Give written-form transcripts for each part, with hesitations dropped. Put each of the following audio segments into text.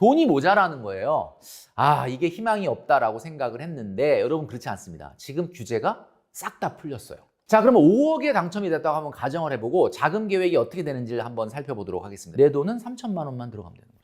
돈이 모자라는 거예요. 아, 이게 희망이 없다라고 생각을 했는데 여러분 그렇지 않습니다. 지금 규제가 싹 다 풀렸어요. 자, 그러면 5억에 당첨이 됐다고 한번 가정을 해보고 자금 계획이 어떻게 되는지를 한번 살펴보도록 하겠습니다. 내 돈은 3천만 원만 들어가면 되는 거죠.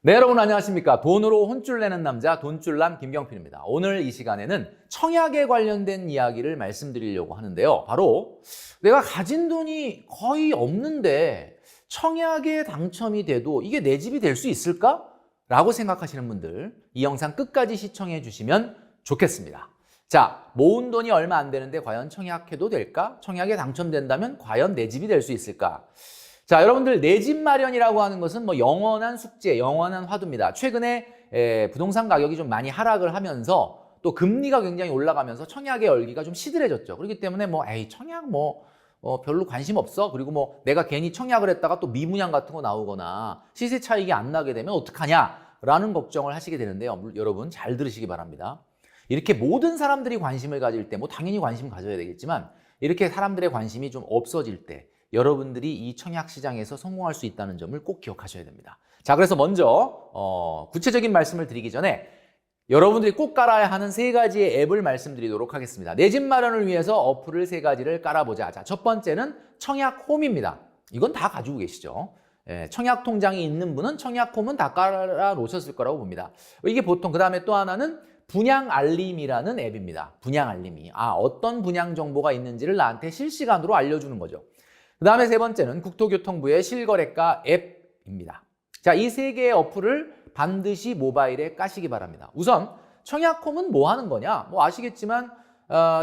네, 여러분 안녕하십니까. 돈으로 혼쭐 내는 남자 돈줄남 김경필입니다. 오늘 이 시간에는 청약에 관련된 이야기를 말씀드리려고 하는데요. 바로 내가 가진 돈이 거의 없는데 청약에 당첨이 돼도 이게 내 집이 될 수 있을까? 라고 생각하시는 분들 이 영상 끝까지 시청해 주시면 좋겠습니다. 자, 모은 돈이 얼마 안 되는데 과연 청약해도 될까? 청약에 당첨된다면 과연 내 집이 될 수 있을까? 자, 여러분들 내 집 마련이라고 하는 것은 뭐 영원한 숙제, 영원한 화두입니다. 최근에 부동산 가격이 좀 많이 하락을 하면서 또 금리가 굉장히 올라가면서 청약의 열기가 좀 시들해졌죠. 그렇기 때문에 청약 별로 관심 없어. 그리고 내가 괜히 청약을 했다가 또 미분양 같은 거 나오거나 시세 차익이 안 나게 되면 어떡하냐라는 걱정을 하시게 되는데요. 여러분 잘 들으시기 바랍니다. 이렇게 모든 사람들이 관심을 가질 때 당연히 관심 가져야 되겠지만 이렇게 사람들의 관심이 좀 없어질 때 여러분들이 이 청약 시장에서 성공할 수 있다는 점을 꼭 기억하셔야 됩니다. 자, 그래서 먼저 구체적인 말씀을 드리기 전에 여러분들이 꼭 깔아야 하는 3가지의 앱을 말씀드리도록 하겠습니다. 내 집 마련을 위해서 어플을 3가지를 깔아보자. 자, 첫 번째는 청약홈입니다. 이건 다 가지고 계시죠. 청약 통장이 있는 분은 청약홈은 다 깔아 놓으셨을 거라고 봅니다. 이게 보통 그 다음에 또 하나는 분양 알림이라는 앱입니다. 분양 알림이. 어떤 분양 정보가 있는지를 나한테 실시간으로 알려주는 거죠. 그 다음에 3번째는 국토교통부의 실거래가 앱입니다. 자, 이 3개의 어플을 반드시 모바일에 까시기 바랍니다. 우선 청약홈은 뭐 하는 거냐? 아시겠지만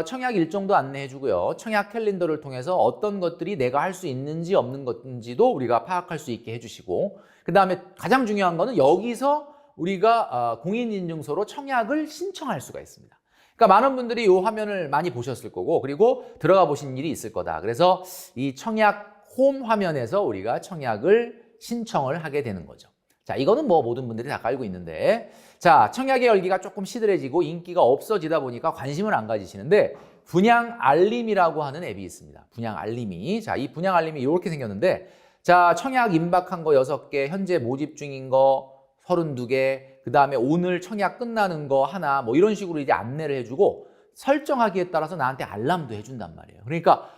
청약 일정도 안내해주고요. 청약 캘린더를 통해서 어떤 것들이 내가 할 수 있는지 없는 건지도 우리가 파악할 수 있게 해주시고, 그 다음에 가장 중요한 거는 여기서 우리가 공인인증서로 청약을 신청할 수가 있습니다. 그러니까 많은 분들이 이 화면을 많이 보셨을 거고, 그리고 들어가 보신 일이 있을 거다. 그래서 이 청약 홈 화면에서 우리가 청약을 신청을 하게 되는 거죠. 자, 이거는 모든 분들이 다 깔고 있는데, 자, 청약의 열기가 조금 시들해지고 인기가 없어지다 보니까 관심을 안 가지시는데 분양 알림이라고 하는 앱이 있습니다. 분양 알림이. 자, 이 분양 알림이 이렇게 생겼는데, 자, 청약 임박한 거 6개, 현재 모집 중인 거 32개, 그 다음에 오늘 청약 끝나는 거 하나, 이런 식으로 이제 안내를 해주고 설정하기에 따라서 나한테 알람도 해준단 말이에요. 그러니까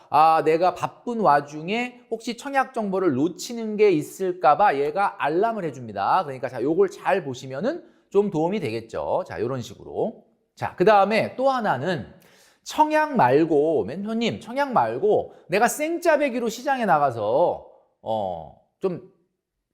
내가 바쁜 와중에 혹시 청약 정보를 놓치는 게 있을까봐 얘가 알람을 해줍니다. 그러니까 자, 요걸 잘 보시면은 좀 도움이 되겠죠. 자, 요런 식으로. 자, 그 다음에 또 하나는 청약 말고, 멘토님, 청약 말고 내가 생짜배기로 시장에 나가서 좀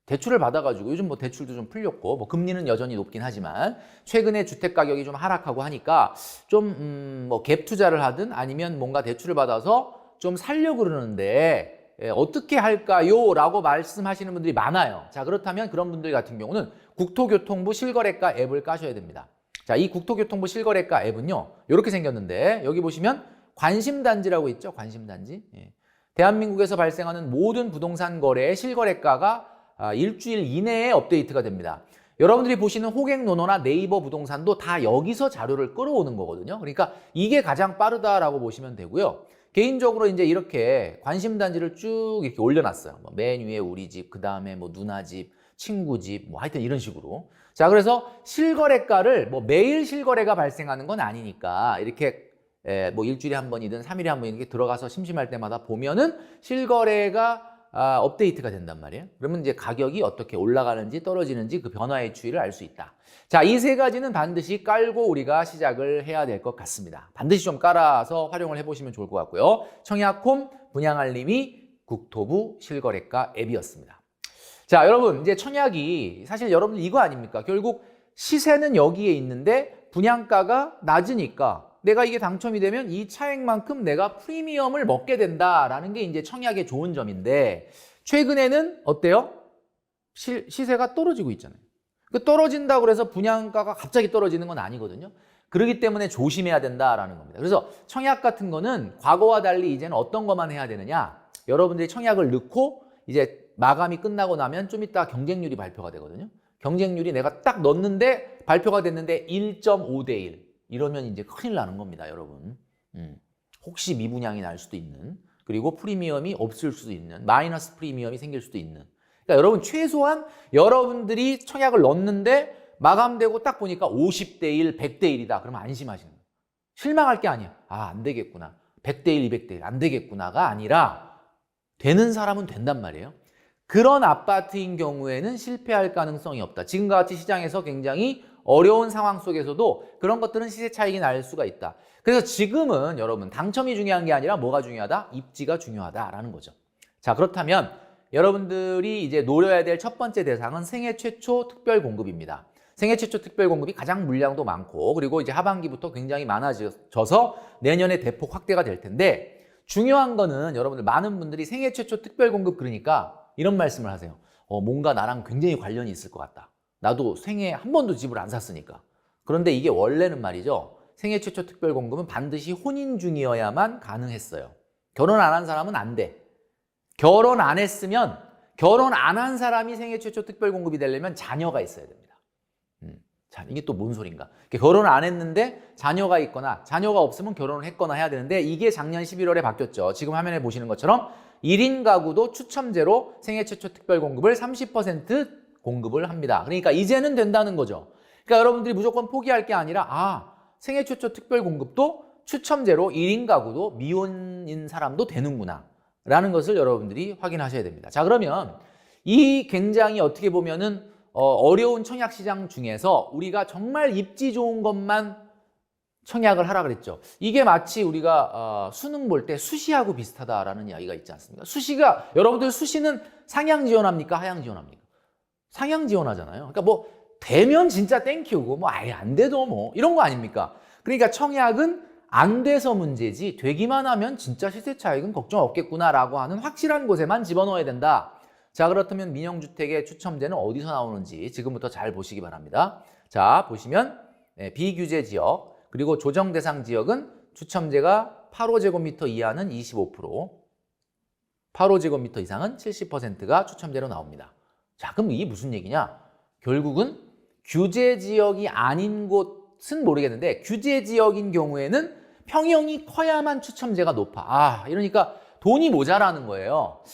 대출을 받아가지고 요즘 대출도 좀 풀렸고 금리는 여전히 높긴 하지만 최근에 주택 가격이 좀 하락하고 하니까 좀 갭 투자를 하든 아니면 뭔가 대출을 받아서 좀 살려고 그러는데 어떻게 할까요? 라고 말씀하시는 분들이 많아요. 자, 그렇다면 그런 분들 같은 경우는 국토교통부 실거래가 앱을 까셔야 됩니다. 자, 이 국토교통부 실거래가 앱은요 이렇게 생겼는데 여기 보시면 관심단지라고 있죠. 관심단지. 대한민국에서 발생하는 모든 부동산 거래의 실거래가가 일주일 이내에 업데이트가 됩니다. 여러분들이 보시는 호갱노노나 네이버 부동산도 다 여기서 자료를 끌어오는 거거든요. 그러니까 이게 가장 빠르다라고 보시면 되고요. 개인적으로 이제 이렇게 관심단지를 쭉 이렇게 올려놨어요. 맨 위에 우리 집, 그 다음에 누나 집, 친구 집, 하여튼 이런 식으로. 자, 그래서 실거래가를 매일 실거래가 발생하는 건 아니니까 이렇게 일주일에 한 번이든 3일에 한 번 이렇게 들어가서 심심할 때마다 보면은 실거래가 업데이트가 된단 말이에요. 그러면 이제 가격이 어떻게 올라가는지 떨어지는지 그 변화의 추이를 알 수 있다. 자, 이 3가지는 반드시 깔고 우리가 시작을 해야 될 것 같습니다. 반드시 좀 깔아서 활용을 해보시면 좋을 것 같고요. 청약홈, 분양알림이 국토부 실거래가 앱이었습니다. 자, 여러분 이제 청약이 사실 여러분들 이거 아닙니까? 결국 시세는 여기에 있는데 분양가가 낮으니까 내가 이게 당첨이 되면 이 차액만큼 내가 프리미엄을 먹게 된다라는 게 이제 청약의 좋은 점인데 최근에는 어때요? 시세가 떨어지고 있잖아요. 그 떨어진다고 해서 분양가가 갑자기 떨어지는 건 아니거든요. 그렇기 때문에 조심해야 된다라는 겁니다. 그래서 청약 같은 거는 과거와 달리 이제는 어떤 것만 해야 되느냐? 여러분들이 청약을 넣고 이제 마감이 끝나고 나면 좀 이따 경쟁률이 발표가 되거든요. 경쟁률이 내가 딱 넣었는데 발표가 됐는데 1.5대 1. 이러면 이제 큰일 나는 겁니다, 여러분. 혹시 미분양이 날 수도 있는, 그리고 프리미엄이 없을 수도 있는, 마이너스 프리미엄이 생길 수도 있는. 그러니까 여러분 최소한 여러분들이 청약을 넣었는데 마감되고 딱 보니까 50대 1, 100대 1이다. 그러면 안심하시는 거예요. 실망할 게 아니야. 아, 안 되겠구나. 100대 1, 200대 1 안 되겠구나가 아니라 되는 사람은 된단 말이에요. 그런 아파트인 경우에는 실패할 가능성이 없다. 지금과 같이 시장에서 굉장히 어려운 상황 속에서도 그런 것들은 시세 차익이 날 수가 있다. 그래서 지금은 여러분 당첨이 중요한 게 아니라 뭐가 중요하다? 입지가 중요하다라는 거죠. 자, 그렇다면 여러분들이 이제 노려야 될 첫 번째 대상은 생애 최초 특별 공급입니다. 생애 최초 특별 공급이 가장 물량도 많고 그리고 이제 하반기부터 굉장히 많아져서 내년에 대폭 확대가 될 텐데 중요한 거는 여러분들 많은 분들이 생애 최초 특별 공급 그러니까 이런 말씀을 하세요. 뭔가 나랑 굉장히 관련이 있을 것 같다. 나도 생애 한 번도 집을 안 샀으니까. 그런데 이게 원래는 말이죠. 생애 최초 특별 공급은 반드시 혼인 중이어야만 가능했어요. 결혼 안 한 사람은 안 돼. 결혼 안 했으면 결혼 안 한 사람이 생애 최초 특별 공급이 되려면 자녀가 있어야 됩니다. 자, 이게 또 뭔 소린가? 결혼을 안 했는데 자녀가 있거나 자녀가 없으면 결혼을 했거나 해야 되는데 이게 작년 11월에 바뀌었죠. 지금 화면에 보시는 것처럼 1인 가구도 추첨제로 생애 최초 특별 공급을 30% 공급을 합니다. 그러니까 이제는 된다는 거죠. 그러니까 여러분들이 무조건 포기할 게 아니라 생애 최초 특별 공급도 추첨제로 1인 가구도 미혼인 사람도 되는구나 라는 것을 여러분들이 확인하셔야 됩니다. 자, 그러면 이 굉장히 어떻게 보면은 어려운 청약 시장 중에서 우리가 정말 입지 좋은 것만 청약을 하라 그랬죠. 이게 마치 우리가 수능 볼 때 수시하고 비슷하다라는 이야기가 있지 않습니까? 수시가 여러분들 수시는 상향 지원합니까? 하향 지원합니까? 상향 지원하잖아요. 그러니까 뭐 되면 진짜 땡큐고 뭐 아예 안 돼도 뭐 이런 거 아닙니까? 그러니까 청약은 안 돼서 문제지 되기만 하면 진짜 시세 차익은 걱정 없겠구나라고 하는 확실한 곳에만 집어넣어야 된다. 자, 그렇다면 민영주택의 추첨제는 어디서 나오는지 지금부터 잘 보시기 바랍니다. 자, 보시면 비규제 지역 그리고 조정 대상 지역은 추첨제가 8호제곱미터 이하는 25%, 8호제곱미터 이상은 70%가 추첨제로 나옵니다. 자, 그럼 이게 무슨 얘기냐? 결국은 규제 지역이 아닌 곳은 모르겠는데 규제 지역인 경우에는 평형이 커야만 추첨제가 높아. 이러니까 돈이 모자라는 거예요.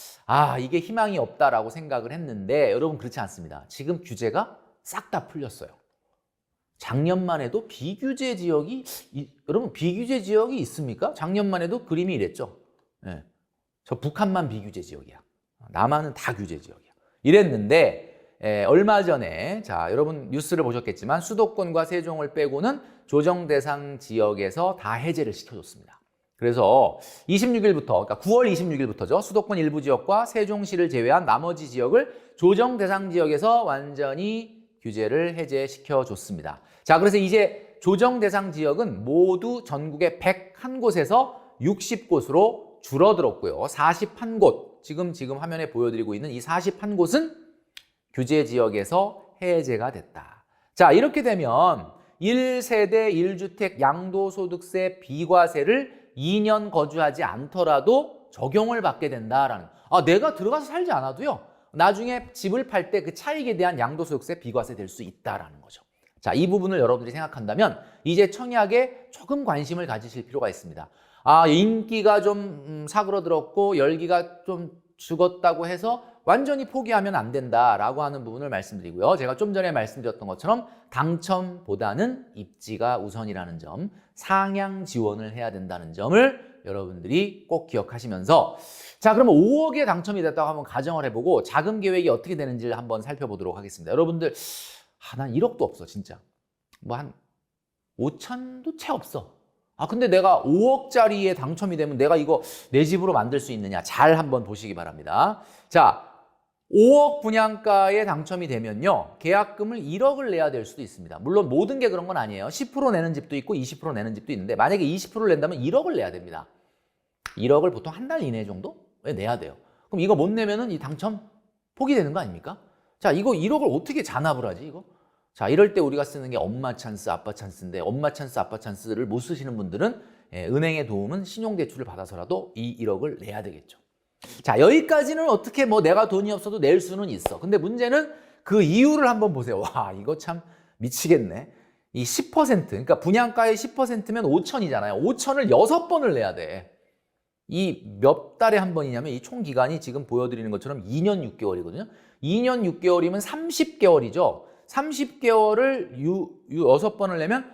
이게 희망이 없다라고 생각을 했는데 여러분 그렇지 않습니다. 지금 규제가 싹 다 풀렸어요. 작년만 해도 비규제 지역이 여러분 비규제 지역이 있습니까? 작년만 해도 그림이 이랬죠. 네. 저 북한만 비규제 지역이야. 남한은 다 규제 지역이야. 이랬는데 얼마 전에 자 여러분 뉴스를 보셨겠지만 수도권과 세종을 빼고는 조정 대상 지역에서 다 해제를 시켜줬습니다. 그래서 26일부터, 그러니까 9월 26일부터죠. 수도권 일부 지역과 세종시를 제외한 나머지 지역을 조정 대상 지역에서 완전히 규제를 해제시켜줬습니다. 자, 그래서 이제 조정 대상 지역은 모두 전국의 101곳에서 60곳으로 줄어들었고요. 41곳, 지금 화면에 보여드리고 있는 이 41곳은 규제 지역에서 해제가 됐다. 자, 이렇게 되면 1세대 1주택 양도소득세 비과세를 2년 거주하지 않더라도 적용을 받게 된다라는 내가 들어가서 살지 않아도요. 나중에 집을 팔 때 그 차익에 대한 양도소득세 비과세 될 수 있다라는 거죠. 자, 이 부분을 여러분들이 생각한다면 이제 청약에 조금 관심을 가지실 필요가 있습니다. 인기가 좀 사그러들었고 열기가 좀 죽었다고 해서 완전히 포기하면 안 된다라고 하는 부분을 말씀드리고요. 제가 좀 전에 말씀드렸던 것처럼 당첨보다는 입지가 우선이라는 점, 상향 지원을 해야 된다는 점을 여러분들이 꼭 기억하시면서 자, 그러면 5억에 당첨이 됐다고 한번 가정을 해보고 자금 계획이 어떻게 되는지를 한번 살펴보도록 하겠습니다. 여러분들 난 1억도 없어 진짜. 뭐 한 5천도 채 없어. 근데 내가 5억짜리에 당첨이 되면 내가 이거 내 집으로 만들 수 있느냐 잘 한번 보시기 바랍니다. 자, 5억 분양가에 당첨이 되면요 계약금을 1억을 내야 될 수도 있습니다. 물론 모든 게 그런 건 아니에요. 10% 내는 집도 있고 20% 내는 집도 있는데 만약에 20%를 낸다면 1억을 내야 됩니다. 1억을 보통 한 달 이내 정도에 내야 돼요. 그럼 이거 못 내면은 이 당첨 포기되는 거 아닙니까? 자, 이거 1억을 어떻게 잔압을 하지 이거? 자, 이럴 때 우리가 쓰는 게 엄마 찬스, 아빠 찬스인데 엄마 찬스, 아빠 찬스를 못 쓰시는 분들은 은행의 도움은 신용대출을 받아서라도 이 1억을 내야 되겠죠. 자, 여기까지는 어떻게 뭐 내가 돈이 없어도 낼 수는 있어. 근데 문제는 그 이유를 한번 보세요. 와, 이거 참 미치겠네. 이 10%, 그러니까 분양가의 10%면 5천이잖아요. 5천을 6번을 내야 돼. 이 몇 달에 한 번이냐면 이 총 기간이 지금 보여드리는 것처럼 2년 6개월이거든요. 2년 6개월이면 30개월이죠. 30개월을 6번을 내면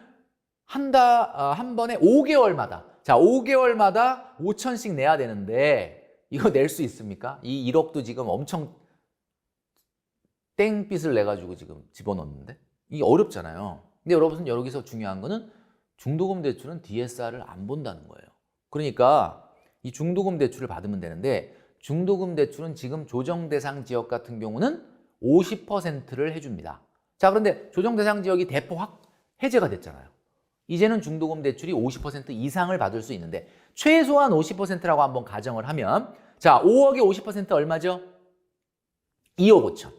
한 번에 5개월마다. 자, 5개월마다 5천씩 내야 되는데 이거 낼 수 있습니까? 이 1억도 지금 엄청 땡빚을 내가지고 지금 집어넣는데 이게 어렵잖아요. 근데 여러분 여기서 중요한 거는 중도금 대출은 DSR을 안 본다는 거예요. 그러니까 이 중도금 대출을 받으면 되는데 중도금 대출은 지금 조정 대상 지역 같은 경우는 50%를 해줍니다. 자, 그런데 조정 대상 지역이 대폭 해제가 됐잖아요. 이제는 중도금 대출이 50% 이상을 받을 수 있는데 최소한 50%라고 한번 가정을 하면 자, 5억에 50% 얼마죠? 2억 5천.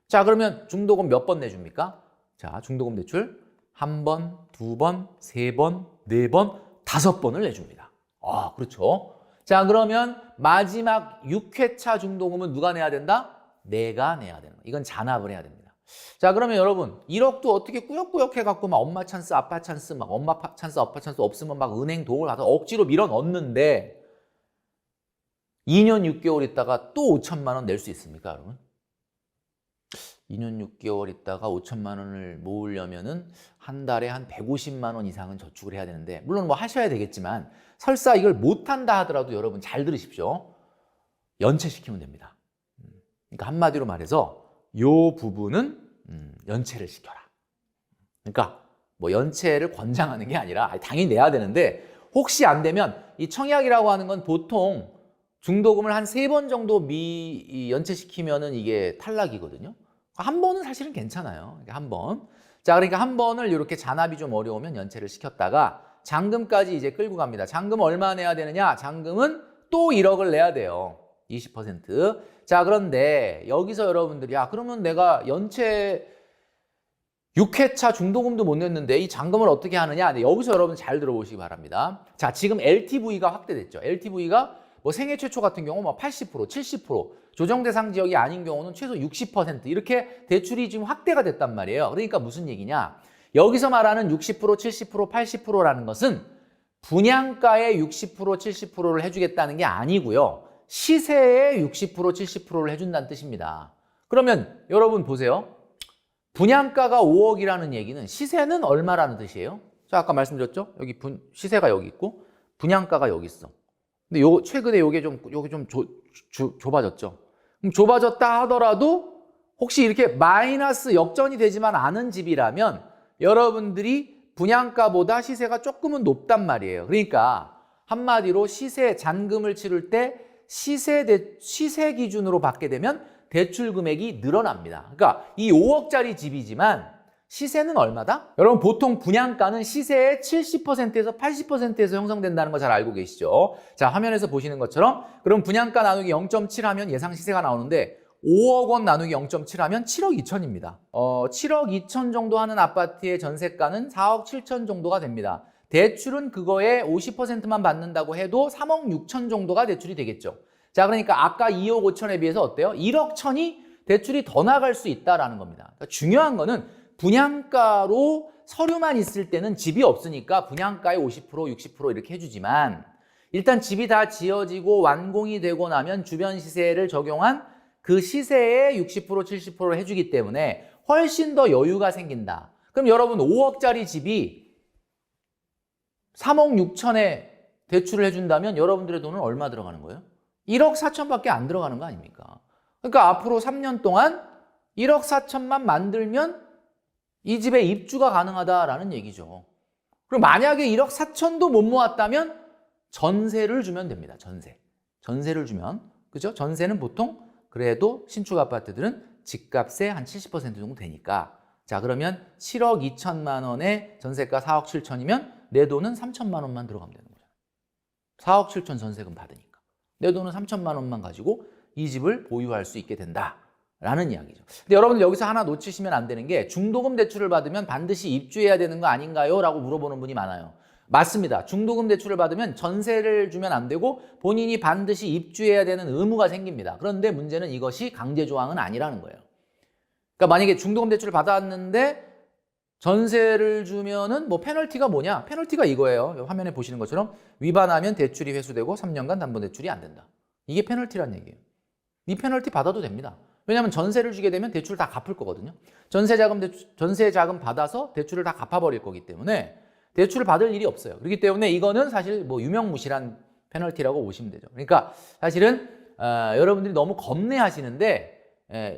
자, 그러면 중도금 몇 번 내줍니까? 자, 중도금 대출 한 번, 두 번, 세 번, 네 번, 5번을 내줍니다. 아, 그렇죠. 자, 그러면 마지막 6회차 중도금은 누가 내야 된다? 내가 내야 되는 거예요. 이건 잔압을 해야 됩니다. 자, 그러면 여러분 1억도 어떻게 꾸역꾸역 해갖고 막 엄마 찬스, 아빠 찬스, 막 엄마 찬스, 아빠 찬스 없으면 막 은행 도움을 받아 억지로 밀어 넣었는데 2년 6개월 있다가 또 5천만 원 낼 수 있습니까, 여러분? 2년 6개월 있다가 5천만 원을 모으려면은 한 달에 한 150만 원 이상은 저축을 해야 되는데 물론 뭐 하셔야 되겠지만 설사 이걸 못한다 하더라도 여러분 잘 들으십시오. 연체시키면 됩니다. 그러니까 한마디로 말해서 요 부분은 연체를 시켜라. 그러니까 뭐 연체를 권장하는 게 아니라 당연히 내야 되는데 혹시 안 되면 이 청약이라고 하는 건 보통 중도금을 한 3번 정도 연체시키면은 이게 탈락이거든요. 한 번은 사실은 괜찮아요. 한 번. 자, 그러니까 한 번을 이렇게 잔압이 좀 어려우면 연체를 시켰다가 잔금까지 이제 끌고 갑니다. 잔금 얼마 내야 되느냐? 잔금은 또 1억을 내야 돼요. 20%. 자, 그런데 여기서 여러분들이 그러면 내가 연체 6회차 중도금도 못 냈는데 이 잔금을 어떻게 하느냐? 네, 여기서 여러분 잘 들어보시기 바랍니다. 자, 지금 LTV가 확대됐죠. LTV가 뭐 생애 최초 같은 경우 뭐 80%, 70%, 조정 대상 지역이 아닌 경우는 최소 60% 이렇게 대출이 지금 확대가 됐단 말이에요. 그러니까 무슨 얘기냐? 여기서 말하는 60%, 70%, 80%라는 것은 분양가의 60%, 70%를 해주겠다는 게 아니고요. 시세의 60%, 70%를 해준다는 뜻입니다. 그러면 여러분 보세요. 분양가가 5억이라는 얘기는 시세는 얼마라는 뜻이에요? 자, 아까 말씀드렸죠? 여기 시세가 여기 있고 분양가가 여기 있어. 근데 최근에 요게 좀 좁아졌죠. 그럼 좁아졌다 하더라도 혹시 이렇게 마이너스 역전이 되지만 않은 집이라면 여러분들이 분양가보다 시세가 조금은 높단 말이에요. 그러니까 한마디로 잔금을 치를 때 시세 기준으로 받게 되면 대출 금액이 늘어납니다. 그러니까 이 5억짜리 집이지만 시세는 얼마다? 여러분 보통 분양가는 시세의 70%에서 80%에서 형성된다는 거 잘 알고 계시죠? 자, 화면에서 보시는 것처럼 그럼 분양가 나누기 0.7 하면 예상 시세가 나오는데 5억 원 나누기 0.7 하면 7억 2천입니다. 7억 2천 정도 하는 아파트의 전세가는 4억 7천 정도가 됩니다. 대출은 그거에 50%만 받는다고 해도 3억 6천 정도가 대출이 되겠죠. 자, 그러니까 아까 2억 5천에 비해서 어때요? 1억 천이 대출이 더 나갈 수 있다라는 겁니다. 그러니까 중요한 거는 분양가로 서류만 있을 때는 집이 없으니까 분양가의 50%, 60% 이렇게 해주지만 일단 집이 다 지어지고 완공이 되고 나면 주변 시세를 적용한 그 시세의 60%, 70%를 해주기 때문에 훨씬 더 여유가 생긴다. 그럼 여러분 5억짜리 집이 3억 6천에 대출을 해준다면 여러분들의 돈은 얼마 들어가는 거예요? 1억 4천밖에 안 들어가는 거 아닙니까? 그러니까 앞으로 3년 동안 1억 4천만 만들면 이 집에 입주가 가능하다라는 얘기죠. 그럼 만약에 1억 4천도 못 모았다면 전세를 주면 됩니다. 전세를 주면. 그죠? 전세는 보통 그래도 신축 아파트들은 집값의 한 70% 정도 되니까. 자, 그러면 7억 2천만 원에 전세가 4억 7천이면 내 돈은 3천만 원만 들어가면 되는 거죠. 4억 7천 전세금 받으니까. 내 돈은 3천만 원만 가지고 이 집을 보유할 수 있게 된다라는 이야기죠. 근데 여러분들 여기서 하나 놓치시면 안 되는 게 중도금 대출을 받으면 반드시 입주해야 되는 거 아닌가요? 라고 물어보는 분이 많아요. 맞습니다. 중도금 대출을 받으면 전세를 주면 안 되고 본인이 반드시 입주해야 되는 의무가 생깁니다. 그런데 문제는 이것이 강제 조항은 아니라는 거예요. 그러니까 만약에 중도금 대출을 받았는데 전세를 주면은 뭐 페널티가 뭐냐? 페널티가 이거예요. 화면에 보시는 것처럼 위반하면 대출이 회수되고 3년간 담보대출이 안 된다. 이게 페널티란 얘기예요. 이 페널티 받아도 됩니다. 왜냐하면 전세를 주게 되면 대출을 다 갚을 거거든요. 전세 자금 받아서 대출을 다 갚아버릴 거기 때문에 대출을 받을 일이 없어요. 그렇기 때문에 이거는 사실 뭐 유명무실한 페널티라고 보시면 되죠. 그러니까 사실은 여러분들이 너무 겁내하시는데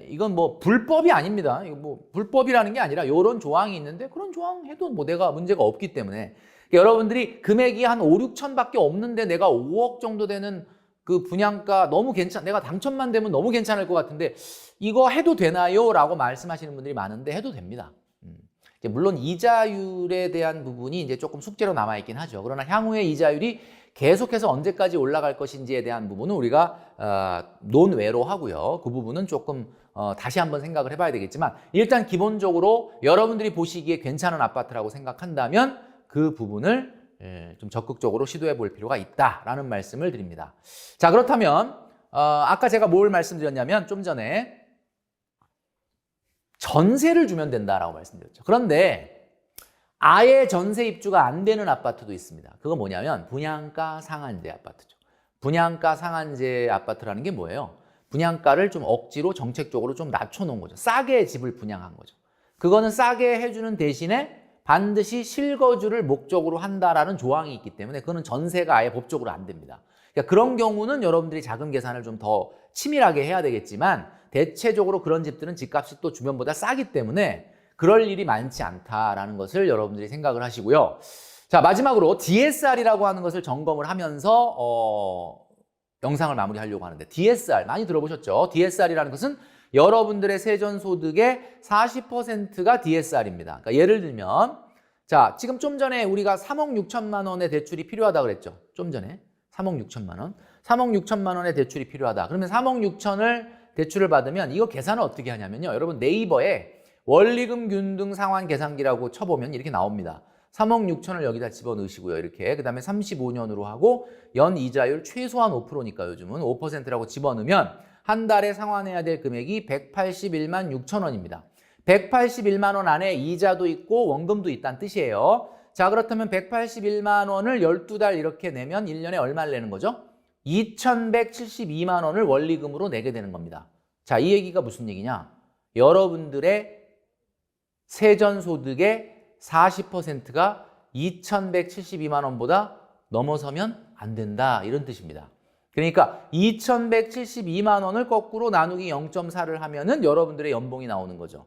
이건 뭐 불법이 아닙니다. 이거 뭐 불법이라는 게 아니라 이런 조항이 있는데 그런 조항 해도 뭐 내가 문제가 없기 때문에 그러니까 여러분들이 금액이 한 5, 6천밖에 없는데 내가 5억 정도 되는 그 분양가 너무 내가 당첨만 되면 너무 괜찮을 것 같은데 이거 해도 되나요? 라고 말씀하시는 분들이 많은데 해도 됩니다. 물론 이자율에 대한 부분이 이제 조금 숙제로 남아있긴 하죠. 그러나 향후에 이자율이 계속해서 언제까지 올라갈 것인지에 대한 부분은 우리가 논외로 하고요. 그 부분은 조금 다시 한번 생각을 해봐야 되겠지만 일단 기본적으로 여러분들이 보시기에 괜찮은 아파트라고 생각한다면 그 부분을 좀 적극적으로 시도해 볼 필요가 있다라는 말씀을 드립니다. 자, 그렇다면 아까 제가 뭘 말씀드렸냐면 좀 전에 전세를 주면 된다라고 말씀드렸죠. 그런데 아예 전세 입주가 안 되는 아파트도 있습니다. 그거 뭐냐면 분양가 상한제 아파트죠. 분양가 상한제 아파트라는 게 뭐예요? 분양가를 좀 억지로 정책적으로 좀 낮춰놓은 거죠. 싸게 집을 분양한 거죠. 그거는 싸게 해주는 대신에 반드시 실거주를 목적으로 한다라는 조항이 있기 때문에 그거는 전세가 아예 법적으로 안 됩니다. 그러니까 그런 경우는 여러분들이 자금 계산을 좀 더 치밀하게 해야 되겠지만 대체적으로 그런 집들은 집값이 또 주변보다 싸기 때문에 그럴 일이 많지 않다라는 것을 여러분들이 생각을 하시고요. 자, 마지막으로 DSR이라고 하는 것을 점검을 하면서 영상을 마무리하려고 하는데 DSR 많이 들어보셨죠? DSR이라는 것은 여러분들의 세전소득의 40%가 DSR입니다. 그러니까 예를 들면 자, 지금 좀 전에 우리가 3억 6천만 원의 대출이 필요하다 그랬죠? 좀 전에 3억 6천만 원. 3억 6천만 원의 대출이 필요하다. 그러면 3억 6천을 대출을 받으면 이거 계산을 어떻게 하냐면요. 여러분 네이버에 원리금 균등 상환 계산기라고 쳐보면 이렇게 나옵니다. 3억 6천을 여기다 집어넣으시고요. 이렇게 그 다음에 35년으로 하고 연 이자율 최소한 5%니까 요즘은 5%라고 집어넣으면 한 달에 상환해야 될 금액이 181만 6천 원입니다. 181만 원 안에 이자도 있고 원금도 있다는 뜻이에요. 자, 그렇다면 181만 원을 12달 이렇게 내면 1년에 얼마를 내는 거죠? 2,172만 원을 원리금으로 내게 되는 겁니다. 자, 이 얘기가 무슨 얘기냐? 여러분들의 세전소득의 40%가 2,172만 원보다 넘어서면 안 된다. 이런 뜻입니다. 그러니까 2,172만 원을 거꾸로 나누기 0.4를 하면은 여러분들의 연봉이 나오는 거죠.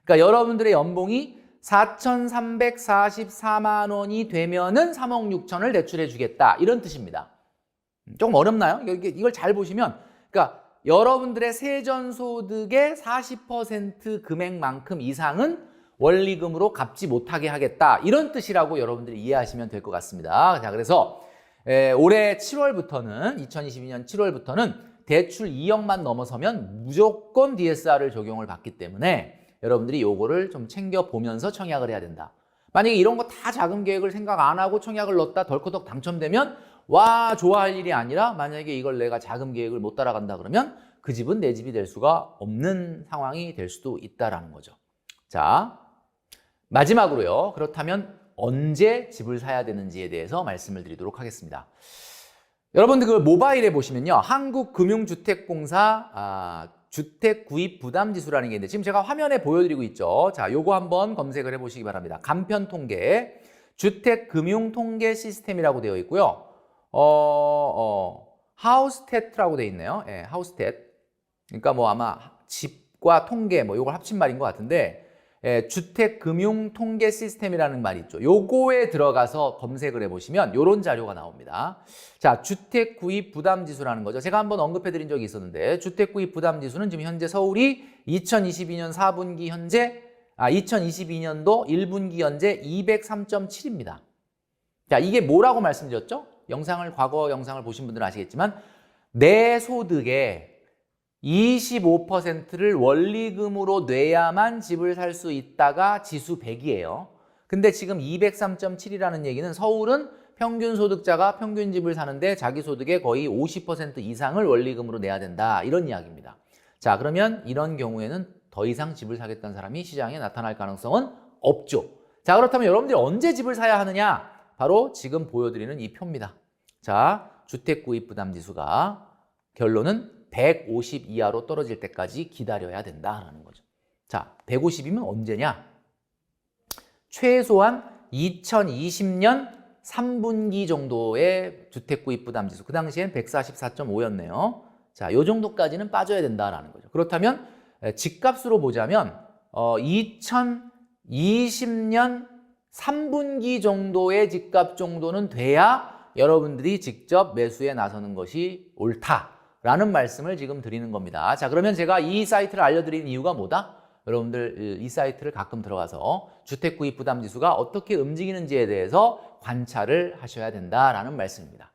그러니까 여러분들의 연봉이 4,344만 원이 되면은 3억 6천을 대출해 주겠다. 이런 뜻입니다. 조금 어렵나요? 이걸 잘 보시면 그러니까 여러분들의 세전소득의 40% 금액만큼 이상은 원리금으로 갚지 못하게 하겠다. 이런 뜻이라고 여러분들이 이해하시면 될 것 같습니다. 자, 그래서 올해 7월부터는 2022년 7월부터는 대출 2억만 넘어서면 무조건 DSR을 적용을 받기 때문에 여러분들이 요거를 좀 챙겨보면서 청약을 해야 된다. 만약에 이런 거 다 자금 계획을 생각 안 하고 청약을 넣었다 덜커덕 당첨되면 와 좋아할 일이 아니라 만약에 이걸 내가 자금 계획을 못 따라간다 그러면 그 집은 내 집이 될 수가 없는 상황이 될 수도 있다라는 거죠. 자, 마지막으로요. 그렇다면 언제 집을 사야 되는지에 대해서 말씀을 드리도록 하겠습니다. 여러분들 그 모바일에 보시면요. 한국금융주택공사 주택 구입 부담 지수라는 게 있는데 지금 제가 화면에 보여드리고 있죠. 자, 요거 한번 검색을 해보시기 바랍니다. 간편 통계, 주택 금융 통계 시스템이라고 되어 있고요. 하우스탯라고 되어 있네요. 예, 하우스탯. 그러니까 뭐 아마 집과 통계 뭐 요걸 합친 말인 것 같은데 주택 금융 통계 시스템이라는 말이 있죠. 요거에 들어가서 검색을 해보시면 요런 자료가 나옵니다. 자, 주택 구입 부담 지수라는 거죠. 제가 한번 언급해 드린 적이 있었는데 주택 구입 부담 지수는 지금 현재 서울이 2022년 4분기 현재 2022년도 1분기 현재 203.7입니다. 자, 이게 뭐라고 말씀드렸죠? 과거 영상을 보신 분들은 아시겠지만 내 소득의 25%를 원리금으로 내야만 집을 살 수 있다가 지수 100이에요. 근데 지금 203.7이라는 얘기는 서울은 평균 소득자가 평균 집을 사는데 자기 소득의 거의 50% 이상을 원리금으로 내야 된다. 이런 이야기입니다. 자, 그러면 이런 경우에는 더 이상 집을 사겠다는 사람이 시장에 나타날 가능성은 없죠. 자, 그렇다면 여러분들이 언제 집을 사야 하느냐? 바로 지금 보여드리는 이 표입니다. 자, 주택구입부담지수가 결론은 150 이하로 떨어질 때까지 기다려야 된다라는 거죠. 자, 150이면 언제냐? 최소한 2020년 3분기 정도의 주택구입부담지수, 그 당시엔 144.5였네요. 자, 요 정도까지는 빠져야 된다라는 거죠. 그렇다면 집값으로 보자면 2020년 3분기 정도의 집값 정도는 돼야 여러분들이 직접 매수에 나서는 것이 옳다라는 말씀을 지금 드리는 겁니다. 자, 그러면 제가 이 사이트를 알려드리는 이유가 뭐다? 여러분들 이 사이트를 가끔 들어가서 주택구입부담지수가 어떻게 움직이는지에 대해서 관찰을 하셔야 된다라는 말씀입니다.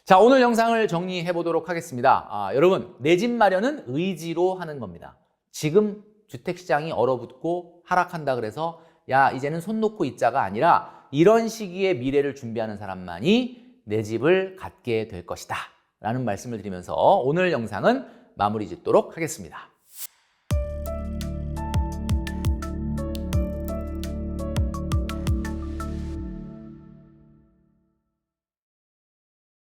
자, 오늘 영상을 정리해 보도록 하겠습니다. 여러분, 내 집 마련은 의지로 하는 겁니다. 지금 주택시장이 얼어붙고 하락한다 그래서 야, 이제는 손 놓고 있자가 아니라 이런 시기에 미래를 준비하는 사람만이 내 집을 갖게 될 것이다 라는 말씀을 드리면서 오늘 영상은 마무리 짓도록 하겠습니다.